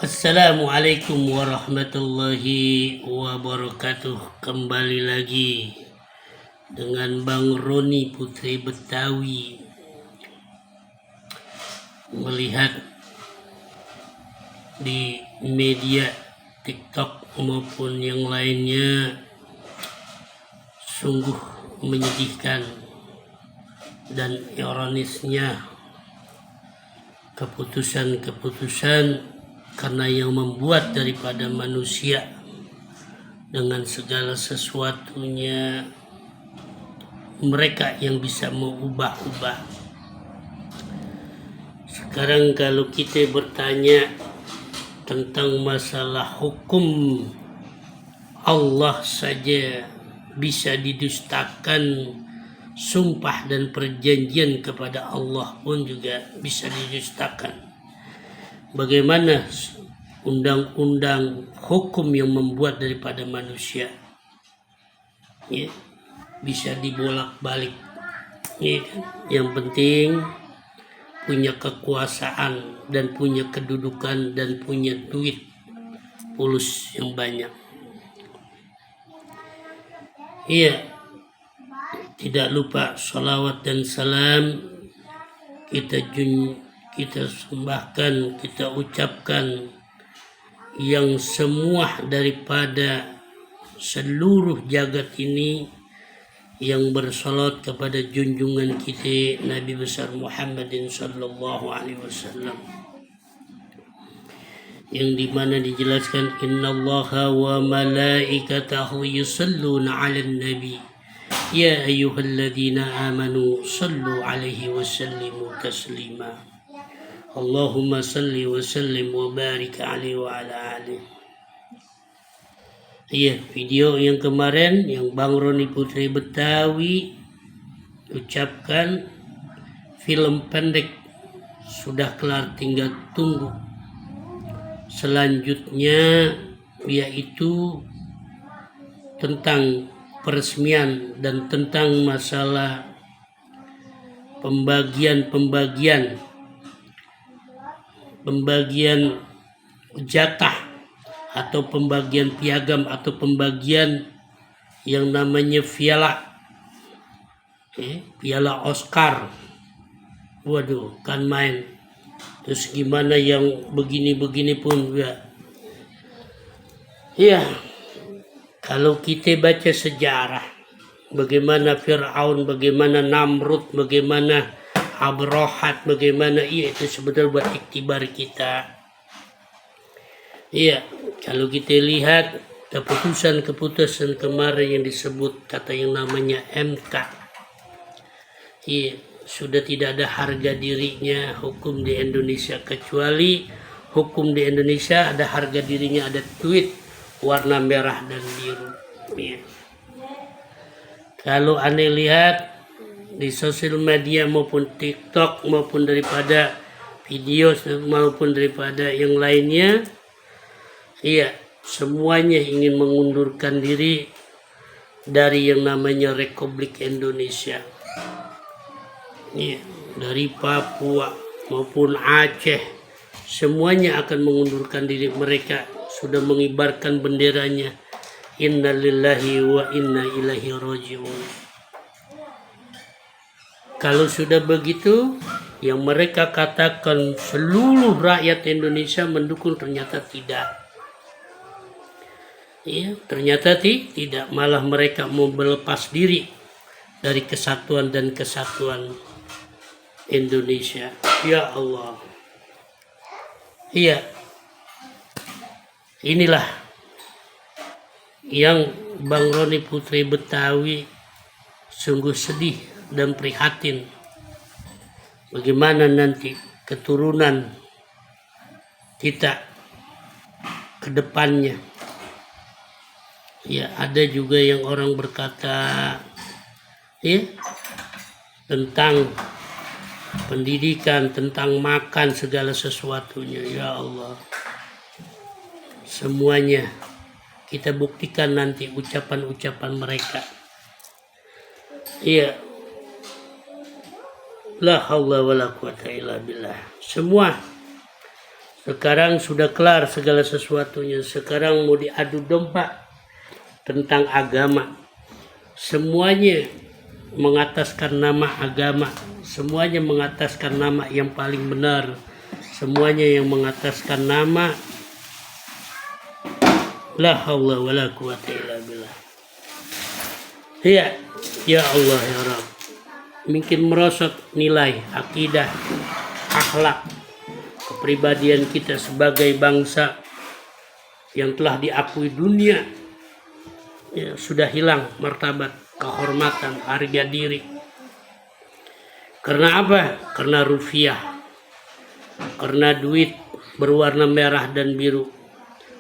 Assalamualaikum warahmatullahi wabarakatuh. Kembali lagi dengan Bang Roni Putri Betawi. Melihat di media TikTok maupun yang lainnya, sungguh menyedihkan dan ironisnya keputusan karena yang membuat daripada manusia dengan segala sesuatunya, mereka yang bisa mengubah-ubah. Sekarang kalau kita bertanya tentang masalah hukum, Allah saja bisa didustakan, sumpah dan perjanjian kepada Allah pun juga bisa didustakan. Bagaimana undang-undang hukum yang membuat daripada manusia bisa dibolak-balik, Yang penting punya kekuasaan dan punya kedudukan dan punya duit pulus yang banyak. Tidak lupa salawat dan salam kita sembahkan, kita ucapkan yang semua daripada seluruh jagat ini yang bersalat kepada junjungan kita Nabi besar Muhammadin sallallahu alaihi wasallam, yang dimana dijelaskan innallaha wa malaikatahu yusalluna 'alan nabi ya ayyuhalladzina amanu sallu 'alaihi wa sallimu taslima. Allahumma salli wa sallim wa barik 'alaihi wa ala alihi. Video yang kemarin yang Bang Roni Putri Betawi ucapkan, film pendek sudah kelar, tinggal tunggu selanjutnya, yaitu tentang peresmian dan tentang masalah pembagian jatah atau pembagian piagam atau pembagian yang namanya piala Oscar. Waduh, kan main. Terus gimana yang begini-begini pun kalau kita baca sejarah, bagaimana Fir'aun, bagaimana Namrud, bagaimana Abrahat, bagaimana itu sebetulnya buat iktibar kita. Kalau kita lihat keputusan kemarin yang disebut kata yang namanya MK, sudah tidak ada harga dirinya hukum di Indonesia, kecuali hukum di Indonesia ada harga dirinya, ada tweet warna merah dan biru. Kalau aneh lihat di sosial media maupun TikTok maupun daripada video maupun daripada yang lainnya, semuanya ingin mengundurkan diri dari yang namanya Republik Indonesia. Dari Papua maupun Aceh, semuanya akan mengundurkan diri. Mereka sudah mengibarkan benderanya inna lillahi wa inna ilaihi raji'un. Kalau sudah begitu, yang mereka katakan seluruh rakyat Indonesia mendukung, ternyata tidak. Ternyata tidak, malah mereka mau melepas diri dari kesatuan dan kesatuan Indonesia. Ya Allah. Inilah yang Bang Roni Putri Betawi sungguh sedih dan prihatin. Bagaimana nanti keturunan kita ke depannya. Ada juga yang orang berkata tentang pendidikan, tentang makan, segala sesuatunya. Ya Allah, semuanya kita buktikan nanti ucapan-ucapan mereka. La haula wala quwata illa billah. Semua Sekarang sudah kelar segala sesuatunya. Sekarang mau diadu domba tentang agama. Semuanya mengataskan nama agama. Semuanya mengataskan nama yang paling benar. Semuanya yang mengataskan nama la haula wala quwata illa billah. Ya Allah ya Rabb. Mungkin merosot nilai, akidah, akhlak, kepribadian kita sebagai bangsa yang telah diakui dunia. Ya, sudah hilang martabat, kehormatan, harga diri. Karena apa? Karena rupiah. Karena duit berwarna merah dan biru.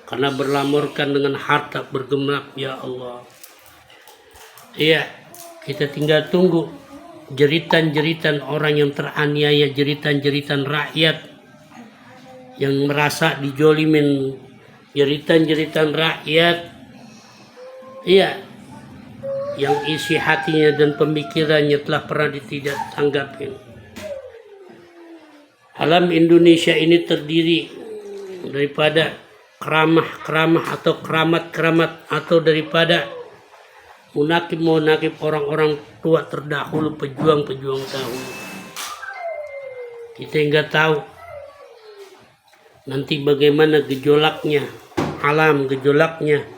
Karena berlamurkan dengan harta bergemak, ya Allah. Iya, kita tinggal tunggu jeritan-jeritan orang yang teraniaya, jeritan-jeritan rakyat yang merasa dijolimin, jeritan-jeritan rakyat, iya, yang isi hatinya dan pemikirannya telah pernah tidak tanggapin. Alam Indonesia ini terdiri daripada keramah-keramah atau keramat-keramat atau daripada munakib orang-orang tua terdahulu, pejuang-pejuang dahulu. Kita nggak tahu nanti bagaimana gejolaknya alam, gejolaknya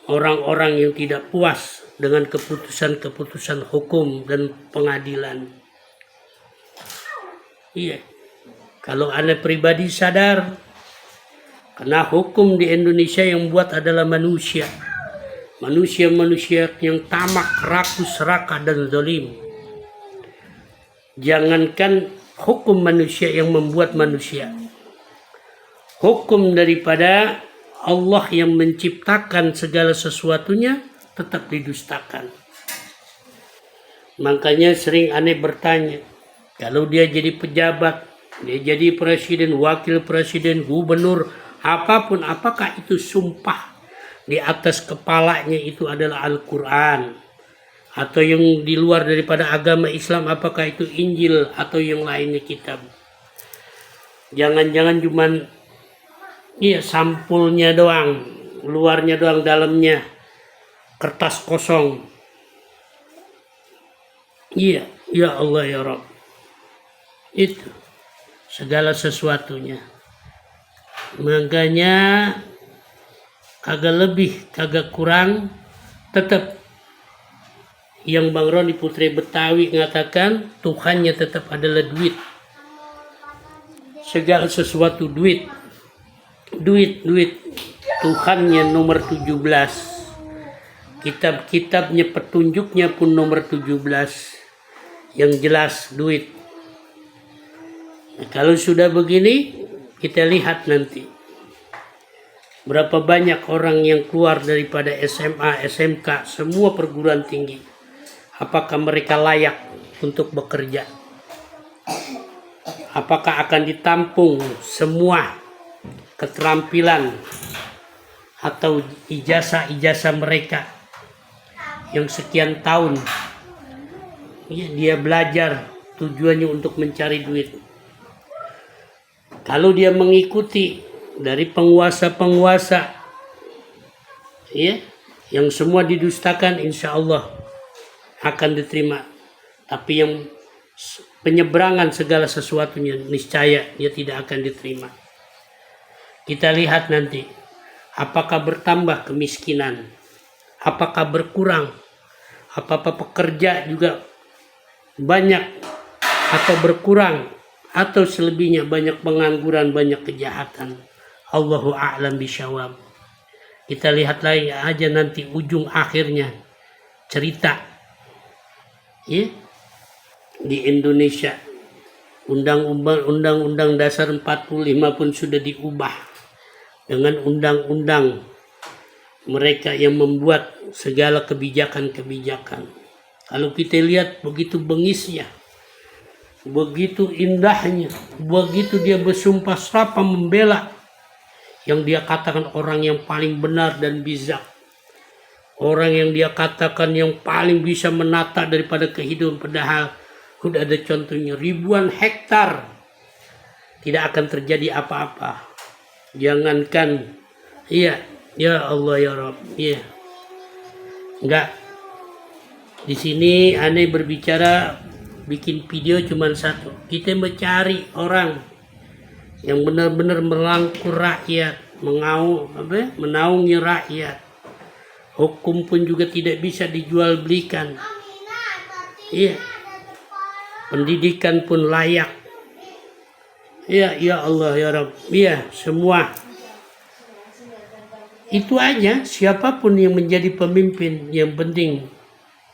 orang-orang yang tidak puas dengan keputusan-keputusan hukum dan pengadilan. Iya, kalau Anda pribadi sadar, karena hukum di Indonesia yang buat adalah manusia. Manusia-manusia yang tamak, rakus, serakah, dan zalim. Jangankan hukum manusia yang membuat manusia, hukum daripada Allah yang menciptakan segala sesuatunya tetap didustakan. Makanya sering aneh bertanya, kalau dia jadi pejabat, dia jadi presiden, wakil presiden, gubernur, apapun, apakah itu sumpah di atas kepalanya itu adalah Al-Quran, atau yang di luar daripada agama Islam, apakah itu Injil atau yang lainnya kitab? Jangan-jangan cuman sampulnya doang, luarnya doang, dalamnya kertas kosong. Iya, ya Allah ya Rabb. Itu segala sesuatunya. Makanya kagak lebih, kagak kurang, tetap yang Bang Roni Putri Betawi mengatakan Tuhannya tetap adalah duit. Segala sesuatu duit. Duit. Tuhannya nomor 17. Kitab-kitabnya, petunjuknya pun nomor 17. Yang jelas duit. Nah, kalau sudah begini, kita lihat nanti berapa banyak orang yang keluar daripada SMA, SMK, semua perguruan tinggi. Apakah mereka layak untuk bekerja? Apakah akan ditampung semua keterampilan atau ijazah-ijazah mereka yang sekian tahun dia belajar tujuannya untuk mencari duit? Kalau dia mengikuti dari penguasa-penguasa yang semua didustakan, insya Allah akan diterima. Tapi yang penyeberangan segala sesuatunya, niscaya dia tidak akan diterima. Kita lihat nanti apakah bertambah kemiskinan, apakah berkurang, apakah pekerja juga banyak atau berkurang, atau selebihnya banyak pengangguran, banyak kejahatan. Allahu a'lam bishawab. Kita lihat lagi aja nanti ujung akhirnya cerita di Indonesia. Undang-undang dasar 45 pun sudah diubah dengan undang-undang mereka yang membuat segala kebijakan-kebijakan. Kalau kita lihat begitu bengisnya, begitu indahnya, begitu dia bersumpah serapah membela yang dia katakan orang yang paling benar dan bijak, orang yang dia katakan yang paling bisa menata daripada kehidupan, padahal sudah ada contohnya ribuan hektar tidak akan terjadi apa-apa. Jangankan, iya, ya Allah ya Rabb, iya. Enggak. Di sini aneh berbicara, bikin video cuma satu. Kita mencari orang yang benar-benar merangkul rakyat, menaungi rakyat. Hukum pun juga tidak bisa dijual belikan. Iya. Pendidikan pun layak. Iya, ya Allah ya Rabb. Iya, semua. Itu aja, siapapun yang menjadi pemimpin, yang penting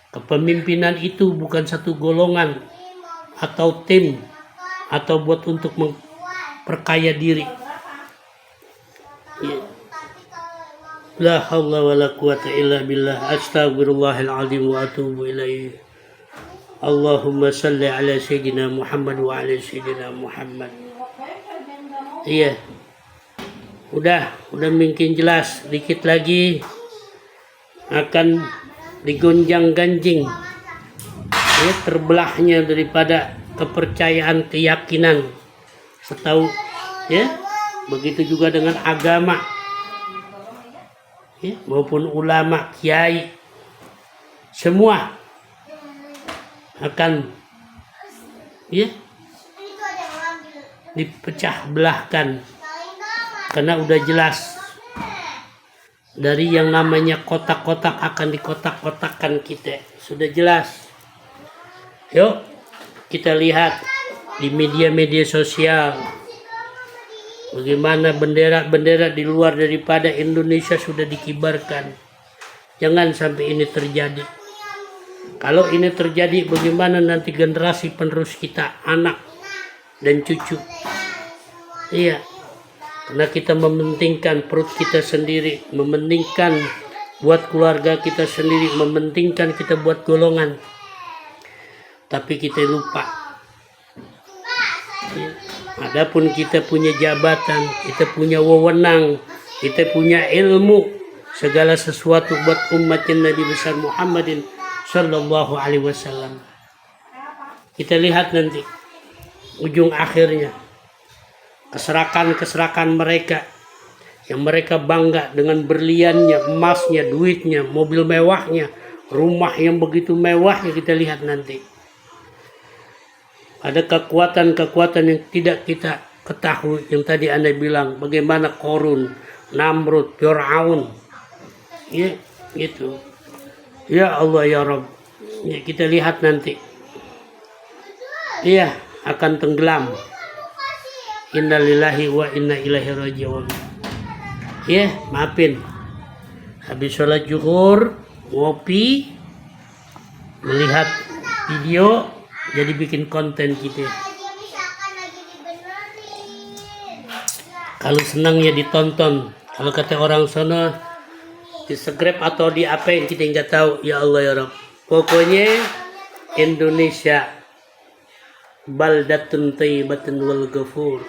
kepemimpinan itu bukan satu golongan atau tim atau buat untuk memperkaya diri. Ya. La haula wala quwata illa billah. Astaghfirullahaladzim wa atubu ilaih. Allahumma salli ala sayyidina Muhammad wa ala sayyidina Muhammad. Iya. Udah mungkin jelas. Dikit lagi akan digonjang-ganjing, ya, terbelahnya daripada kepercayaan, keyakinan, setahu, ya, begitu juga dengan agama, ya, maupun ulama, kiai, semua akan, ya, dipecah belahkan karena udah jelas dari yang namanya kotak-kotak akan dikotak-kotakkan kita, sudah jelas. Yuk kita lihat di media-media sosial bagaimana bendera-bendera di luar daripada Indonesia sudah dikibarkan. Jangan sampai ini terjadi. Kalau ini terjadi, bagaimana nanti generasi penerus kita, anak dan cucu? Iya, karena kita mementingkan perut kita sendiri, mementingkan buat keluarga kita sendiri, mementingkan kita buat golongan. Tapi kita lupa. Ya. Adapun kita punya jabatan, kita punya wewenang, kita punya ilmu, segala sesuatu buat umatnya Nabi besar Muhammadin Sallallahu Alaihi Wasallam. Kita lihat nanti ujung akhirnya keserakan mereka yang mereka bangga dengan berliannya, emasnya, duitnya, mobil mewahnya, rumah yang begitu mewahnya. Kita lihat nanti ada kekuatan-kekuatan yang tidak kita ketahui, yang tadi Anda bilang bagaimana Korun, Namrud, Fir'aun, ya gitu. Ya Allah ya Rabb, ya, kita lihat nanti, iya, akan tenggelam. Innalillahi wa inna ilaihi raji'un. Ya, maafin. Habis sholat zuhur, ngopi, melihat video, jadi bikin konten kita. Kalau senang ya ditonton. Kalau kata orang sono, di-subscribe atau di apa yang kita nggak tahu. Ya Allah ya Rabb. Pokoknya Indonesia baldatun thayyibatun wal ghafur.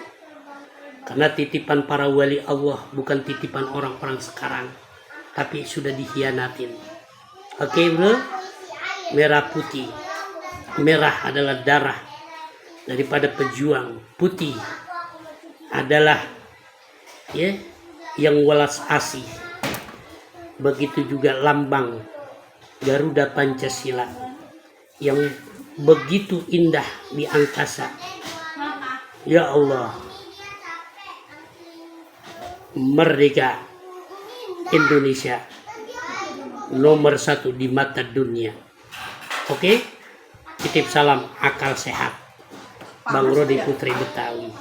Karena titipan para wali Allah, bukan titipan orang-orang sekarang, tapi sudah dikhianatin. Oke bro, merah putih. Merah adalah darah daripada pejuang, putih adalah, ya, yang welas asih. Begitu juga lambang Garuda Pancasila yang begitu indah di angkasa. Ya Allah, merdeka Indonesia nomor 1 di mata dunia. Oke, titip salam akal sehat, Bang Rodi Putri Betawi.